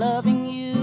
Loving you,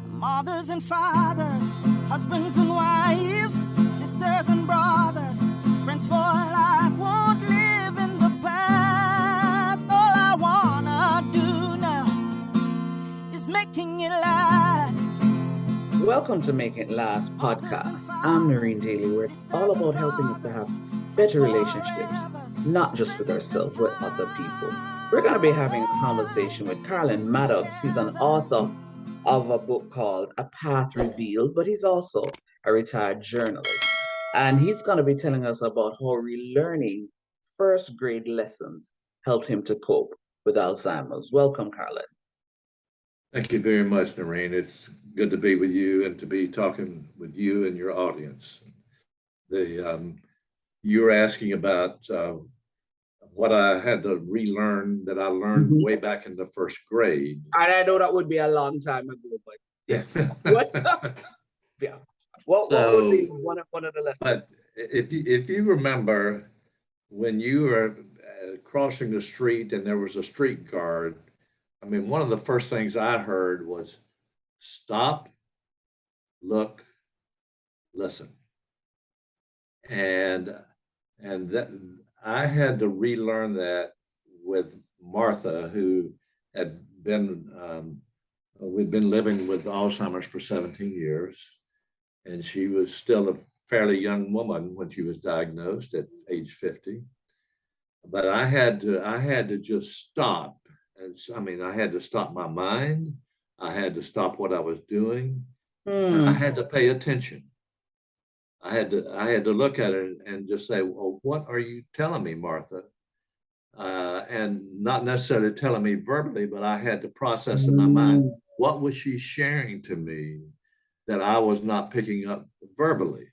mothers and fathers, husbands and wives, sisters and brothers, friends for life, won't live in the past. All I wanna do now is making it last. Welcome to Make It Last podcast. I'm Noreen Daly, where it's all about helping us to have better relationships, not just with ourselves, with other people. We're going to be having a conversation with Carlen Maddux. He's an author of a book called A Path Revealed, but he's also a retired journalist. And he's going to be telling us about how relearning first grade lessons helped him to cope with Alzheimer's. Welcome, Carlen. Thank you very much, Noreen. It's good to be with you and to be talking with you and your audience. You were asking about what I had to relearn that I learned way back in the first grade. And I know that would be a long time ago, but Yeah. yeah. What would be one of the lessons? But if you remember when you were crossing the street and there was a street guard, I mean, one of the first things I heard was stop, look, listen. And that I had to relearn that with Martha, who had been, we'd been living with Alzheimer's for 17 years. And she was still a fairly young woman when she was diagnosed at age 50. But I had to just stop. I had to stop my mind. I had to stop what I was doing. I had to pay attention. I had to look at it and just say, well, what are you telling me, Martha? And not necessarily telling me verbally, but I had to process in my mind, what was she sharing to me that I was not picking up verbally?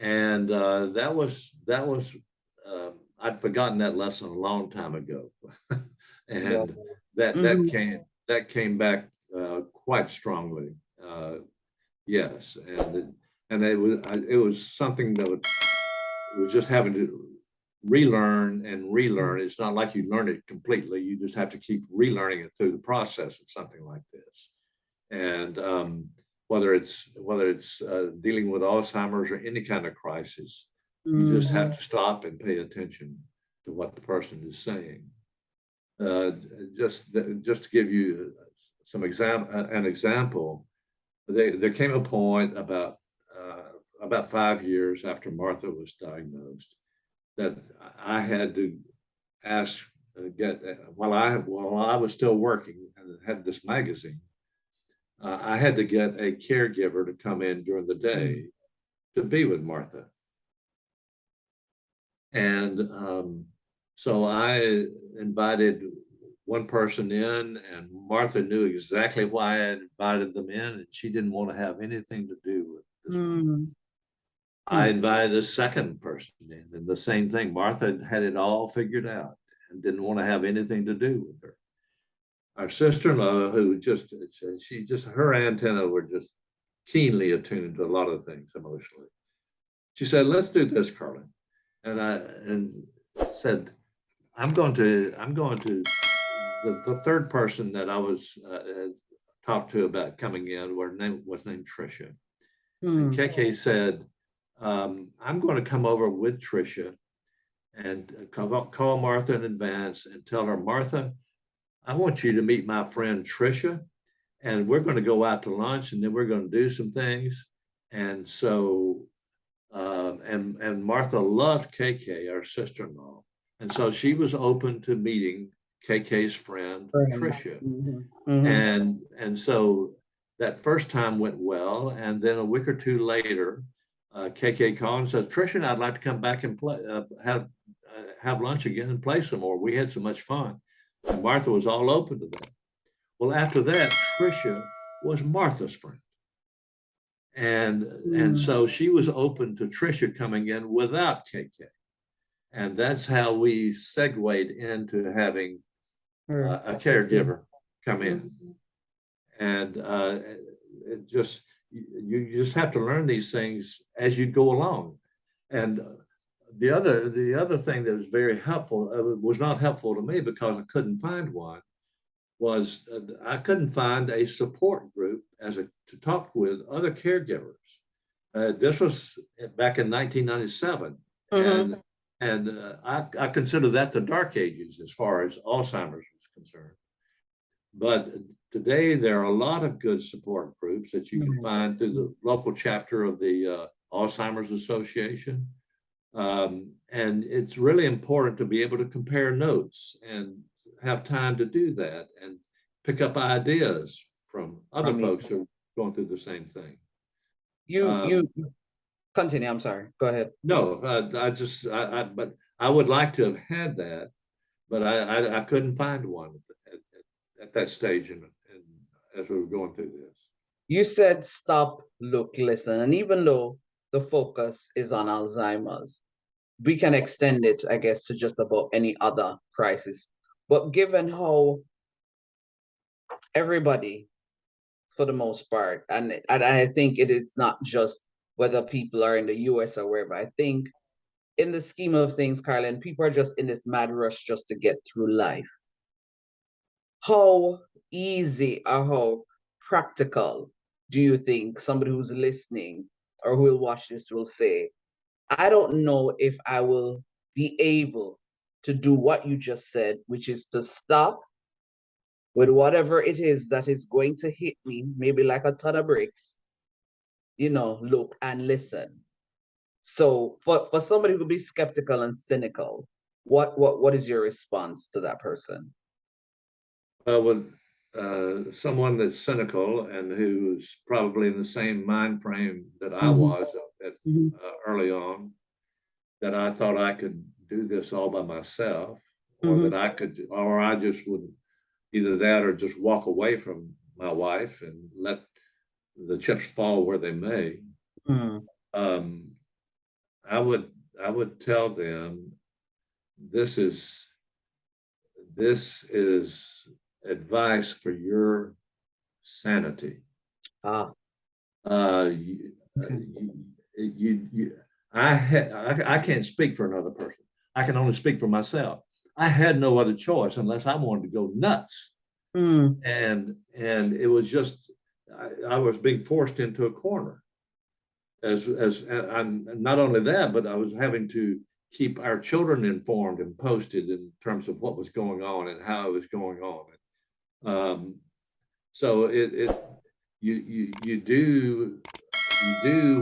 And that was I'd forgotten that lesson a long time ago. And that came back quite strongly. Yes, and it was something that was just having to relearn and relearn. It's not like you learn it completely. You just have to keep relearning it through the process of something like this. And whether it's dealing with Alzheimer's or any kind of crisis, you just have to stop and pay attention to what the person is saying. Just to give you an example, there came a point about 5 years after Martha was diagnosed that I had to while I was still working and had this magazine, I had to get a caregiver to come in during the day to be with Martha. And so I invited one person in, and Martha knew exactly why I had invited them in, and she didn't want to have anything to do with this one. I invited a second person in, and the same thing. Martha had it all figured out and didn't want to have anything to do with her. Our sister-in-law, who her antenna were just keenly attuned to a lot of things emotionally. She said, "Let's do this, Carlen." And I said, I'm going to the third person that I was talked to about coming in was named Tricia. And KK said, I'm going to come over with Tricia and call Martha in advance and tell her, Martha, I want you to meet my friend Tricia, and we're going to go out to lunch, and then we're going to do some things. And so, and Martha loved KK, our sister-in-law. And so she was open to meeting KK's friend, Tricia. And so that first time went well. And then a week or two later, KK called and said, Tricia and I'd like to come back and play, have lunch again and play some more. We had so much fun. And Martha was all open to that. Well, after that, Tricia was Martha's friend. And so she was open to Tricia coming in without KK. And that's how we segued into having a caregiver come in. And you just have to learn these things as you go along. And the other thing that was very helpful was not helpful to me because I couldn't find one, was I couldn't find a support group to talk with other caregivers. This was back in 1997, and I consider that the dark ages as far as Alzheimer's was concerned. But today there are a lot of good support groups that you can find through the local chapter of the Alzheimer's Association. And it's really important to be able to compare notes and have time to do that and pick up ideas from other folks who are going through the same thing. You continue. I'm sorry. Go ahead. No, but I would like to have had that, but I couldn't find one at that stage and as we were going through this. You said stop, look, listen, and even though the focus is on Alzheimer's, we can extend it, I guess, to just about any other crisis. But given how everybody, for the most part, and I think it is not just whether people are in the US or wherever, I think in the scheme of things, Carlen, people are just in this mad rush just to get through life. How easy or how practical do you think somebody who's listening or who will watch this will say, I don't know if I will be able to do what you just said, which is to stop with whatever it is that is going to hit me, maybe like a ton of bricks, look and listen. So for somebody who will be skeptical and cynical, what is your response to that person? With someone that's cynical and who's probably in the same mind frame that I was early on, that I thought I could do this all by myself, or that I just would either that or just walk away from my wife and let the chips fall where they may. I would tell them this is advice for your sanity. I can't speak for another person. I can only speak for myself. I had no other choice unless I wanted to go nuts. And it was just, I was being forced into a corner. And not only that, but I was having to keep our children informed and posted in terms of what was going on and how it was going on. So you do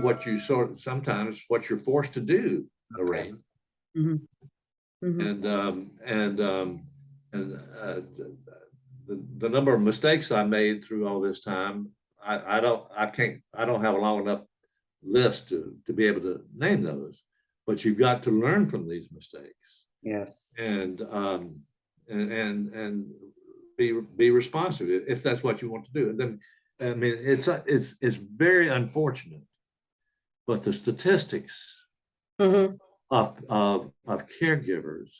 what you sometimes what you're forced to do, Lorraine. And the number of mistakes I made through all this time, I don't have a long enough list to be able to name those, but you've got to learn from these mistakes. Yes. And be responsive if that's what you want to do. And then, I mean, it's very unfortunate, but the statistics of caregivers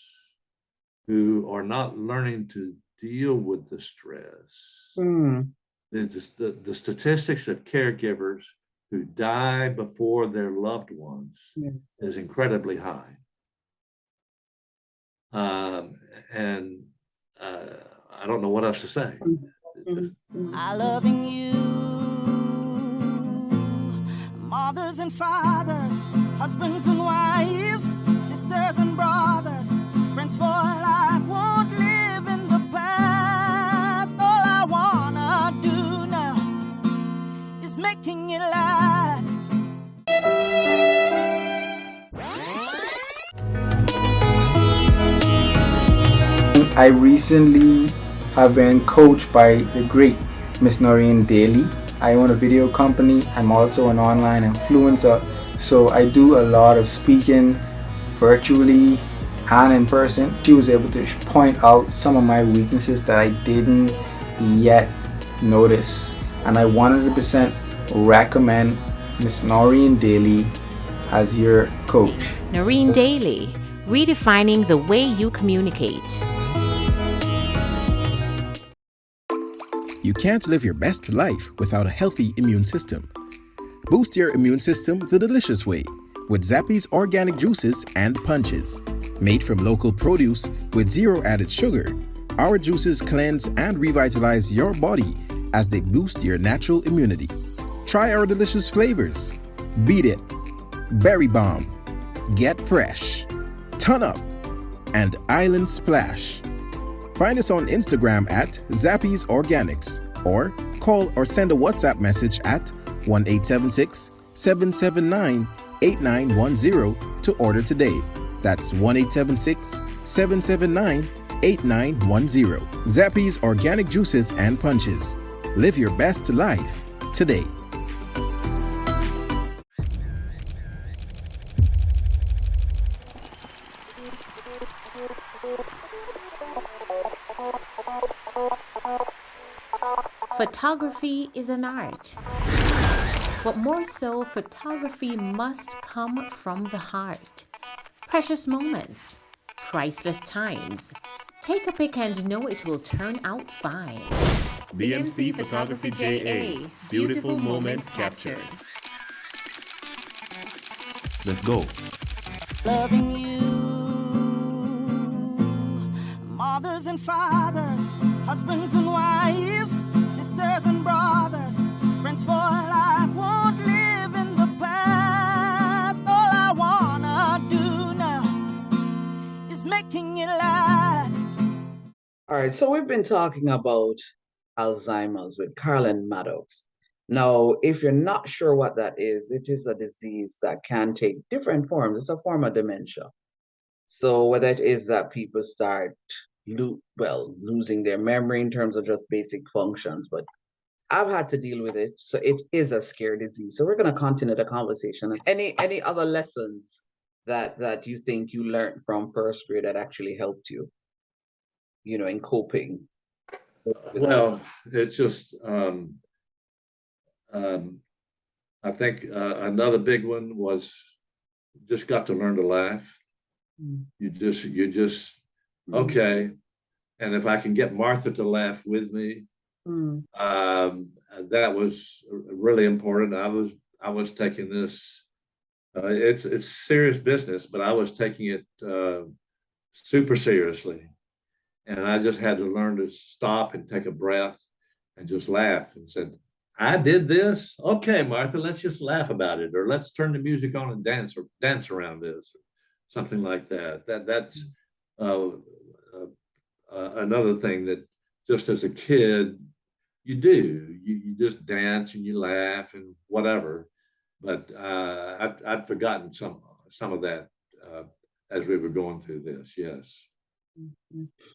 who are not learning to deal with the stress, the statistics of caregivers who die before their loved ones is incredibly high. And I don't know what else to say. I loving you, mothers and fathers, husbands and wives, sisters and brothers, friends for life, won't live in the past. All I wanna do now is making it last. I recently have been coached by the great Miss Noreen Daly. I own a video company. I'm also an online influencer. So I do a lot of speaking virtually and in person. She was able to point out some of my weaknesses that I didn't yet notice. And I 100% recommend Miss Noreen Daly as your coach. Noreen Daly, redefining the way you communicate. You can't live your best life without a healthy immune system. Boost your immune system the delicious way with Zappy's organic juices and punches. Made from local produce with zero added sugar, Our juices cleanse and revitalize your body as they boost your natural immunity. Try our delicious flavors: Beat It, Berry Bomb, Get Fresh, Ton Up, and Island Splash. Find us on Instagram at Zappies Organics, or call or send a WhatsApp message at 1-876-779-8910 to order today. That's 1-876-779-8910. Zappies Organic Juices and Punches. Live your best life today. Photography is an art, but more so, photography must come from the heart. Precious moments, priceless times. Take a pic and know it will turn out fine. BMC Photography JA. Beautiful moments captured. Let's go. Loving you, mothers and fathers, husbands and wives, sisters and brothers, friends for life, won't live in the past. All I wanna do now is making it last. All right, so we've been talking about Alzheimer's with Carlen Maddux. Now, if you're not sure what that is, it is a disease that can take different forms. It's a form of dementia. So whether it is that people start losing their memory in terms of just basic functions, but I've had to deal with it. So it is a scary disease. So we're going to continue the conversation. Any other lessons that you think you learned from first grade that actually helped you, in coping? Well, it's just, I think another big one was just got to learn to laugh. You just okay. And if I can get Martha to laugh with me, that was really important. I was taking this, it's serious business, but I was taking it super seriously. And I just had to learn to stop and take a breath and just laugh and said, I did this. Okay, Martha, let's just laugh about it, or let's turn the music on and dance around this, or something like that. That's another thing that just as a kid, you do. You just dance and you laugh and whatever. But I'd forgotten some of that as we were going through this. Yes.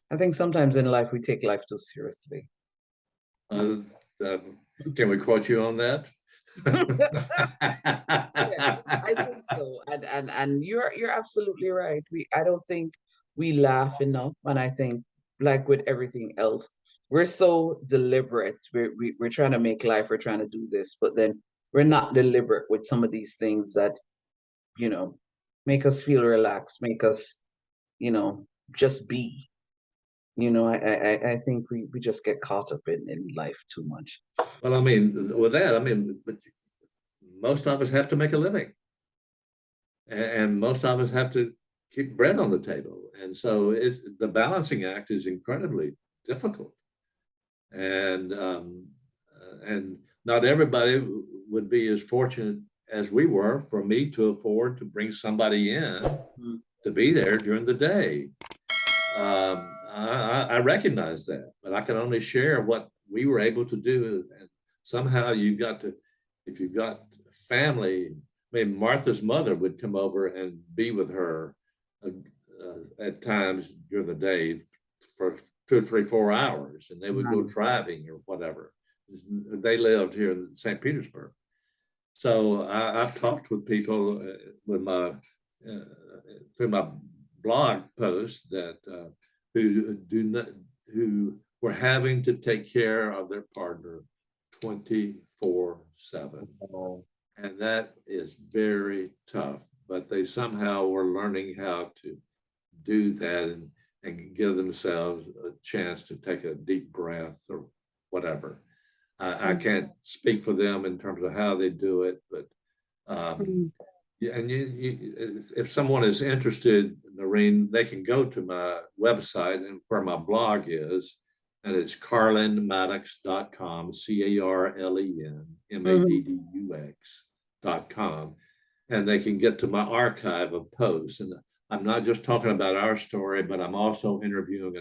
I think sometimes in life we take life too seriously. Can we quote you on that? Yeah, I think so. And you're absolutely right. I don't think we laugh enough. And I think, like with everything else, we're so deliberate. We're trying to make life, we're trying to do this, but then we're not deliberate with some of these things that, make us feel relaxed, make us, just be. I think we just get caught up in life too much. Well, I mean, with that, but most of us have to make a living, and most of us have to keep bread on the table, and so the balancing act is incredibly difficult, and not everybody would be as fortunate as we were for me to afford to bring somebody in to be there during the day. I recognize that, but I can only share what we were able to do. And somehow if you've got family, Martha's mother would come over and be with her at times during the day for 2, 3, 4 hours, and they would go driving or whatever. They lived here in St. Petersburg. So I've talked with people with through my blog posts that who were having to take care of their partner 24/7, and that is very tough. But they somehow were learning how to do that and give themselves a chance to take a deep breath or whatever. I can't speak for them in terms of how they do it, but Yeah, and if someone is interested, Noreen, they can go to my website and where my blog is, and it's carlenmaddux.com, CarlenMaddux.com, and they can get to my archive of posts. And I'm not just talking about our story, but I'm also interviewing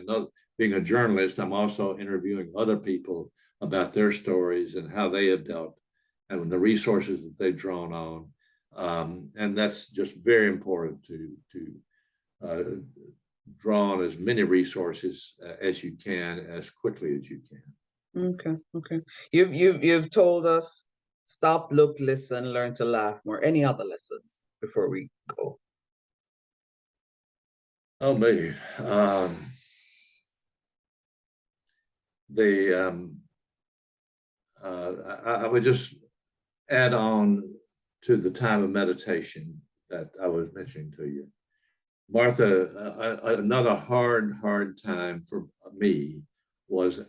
being a journalist, I'm also interviewing other people about their stories and how they have dealt and the resources that they've drawn on. And that's just very important to draw on as many resources as you can, as quickly as you can. Okay. You've told us stop, look, listen, learn to laugh more. Any other lessons before we go? Oh, me. I would just add on to the time of meditation that I was mentioning to you. Martha, another hard time for me was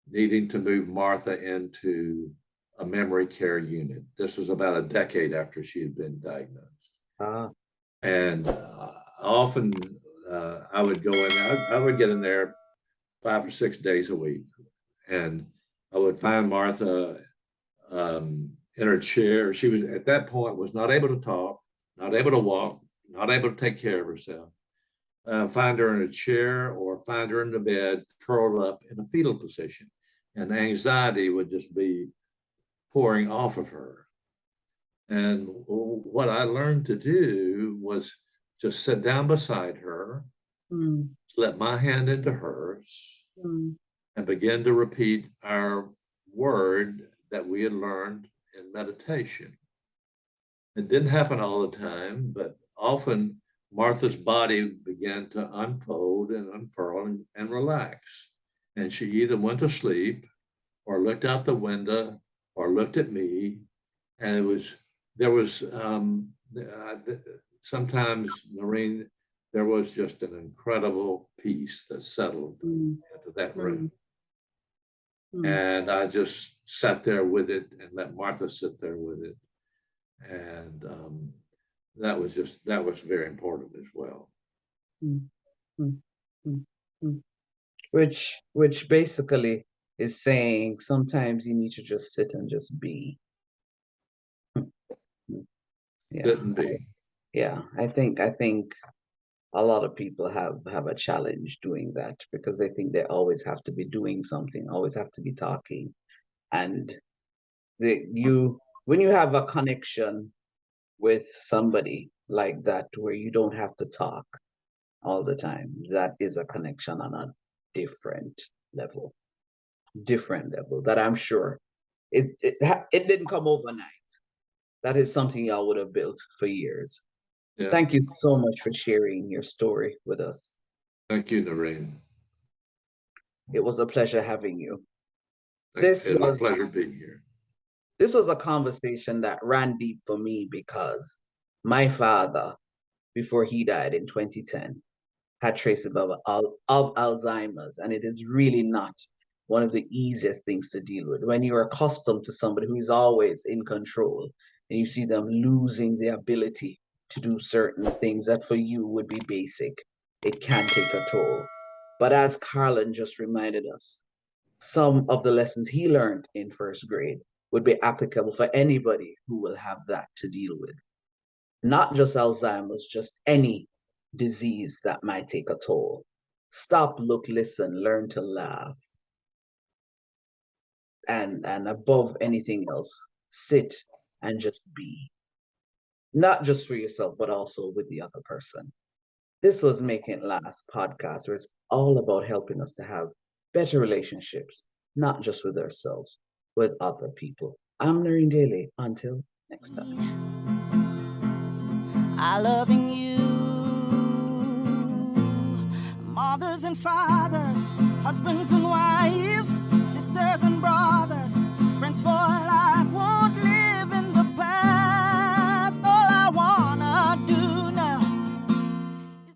needing to move Martha into a memory care unit. This was about a decade after she had been diagnosed. And often I would go in, I would get in there 5 or 6 days a week, and I would find Martha in her chair. She was at that point was not able to talk, not able to walk, not able to take care of herself. Find her in a chair or find her in the bed, curled up in a fetal position, and anxiety would just be pouring off of her. And what I learned to do was just sit down beside her, let my hand into hers, and begin to repeat our word that we had learned in meditation. It didn't happen all the time, but often Martha's body began to unfold and unfurl and relax. And she either went to sleep or looked out the window or looked at me. And there was sometimes, Noreen, there was just an incredible peace that settled into that room. And I just sat there with it and let Martha sit there with it. And that was very important as well. Which basically is saying sometimes you need to just sit and just be. Couldn't be. Yeah, I think a lot of people have a challenge doing that because they think they always have to be doing something, always have to be talking. And when you have a connection with somebody like that where you don't have to talk all the time, that is a connection on a different level that I'm sure it didn't come overnight. That is something y'all would have built for years. Yeah. Thank you so much for sharing your story with us. Thank you, Noreen. It was a pleasure having you. It was a pleasure being here. This was a conversation that ran deep for me because my father, before he died in 2010, had traces of Alzheimer's, and it is really not one of the easiest things to deal with. When you're accustomed to somebody who is always in control, and you see them losing the ability to do certain things that for you would be basic, it can take a toll. But as Carlen just reminded us, some of the lessons he learned in first grade would be applicable for anybody who will have that to deal with. Not just Alzheimer's, just any disease that might take a toll. Stop, look, listen, learn to laugh. And above anything else, sit and just be. Not just for yourself, but also with the other person. This was Making It Last podcast, where it's all about helping us to have better relationships, not just with ourselves, with other people. I'm Noreen Daly. Until next time. I loving you, mothers and fathers, husbands and wives.